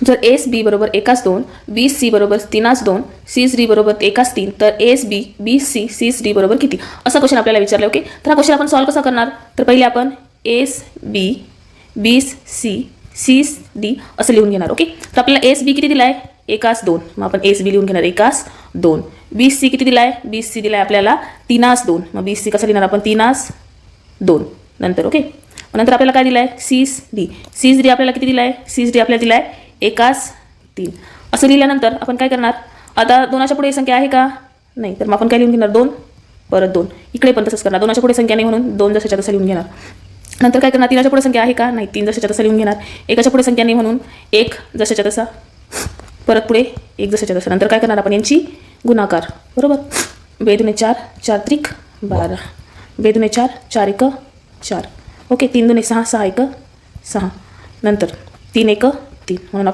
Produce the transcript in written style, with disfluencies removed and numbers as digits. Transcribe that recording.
जर एस बी बरोबर एकास 2, बी सी बरोबर 3 सी डी बरोबर 1 तर एस बी बी सी सी डी बरोबर किती, असा क्वेश्चन आपल्याला विचारला. ओके, तर हा क्वेश्चन आपण सॉल्व्ह कसा करणार. तर पहिले आपण एस बी बी सी सी डी असं लिहून घेणार. ओके, तर आपल्याला एस बी किती दिला आहे, 1 2. मग आपण एस बी लिहून घेणार 1 2. बी सी किती दिला आहे, बी सी दिला आहे आपल्याला 3 2. मग बी सी कसं लिहिणार आपण 3 2 नंतर. ओके, नंतर आपल्याला काय दिलं आहे, सी डी आपल्याला किती दिला आहे, सी डी आपल्याला दिला आहे 1 3. असं लिहिल्यानंतर आपण काय करणार, आता 2च्या पुढे संख्या आहे का नाही, तर मग आपण काय लिहून घेणार 2 परत 2. इकडे पण तसंच करणार, 2च्या पुढे संख्या नाही म्हणून 2 जशाच्या तसं लिहून घेणार. नंतर काय करणार, 3च्या पुढे संख्या आहे का नाही, 3 जशाच्या तसं लिहून घेणार. 1च्या पुढे संख्या नाही म्हणून 1 जशाच्या तसा, परत पुढे 1 जशाच्या तसं. नंतर काय करणार आपण यांची गुणाकार. बरोबर, 2 दुणे 4 4 त्रिक 12, 2 दुणे 4 4 1 4. ओके, 3 दुणे 6 6 1 6. नंतर 3 1 3 म्हणून आपला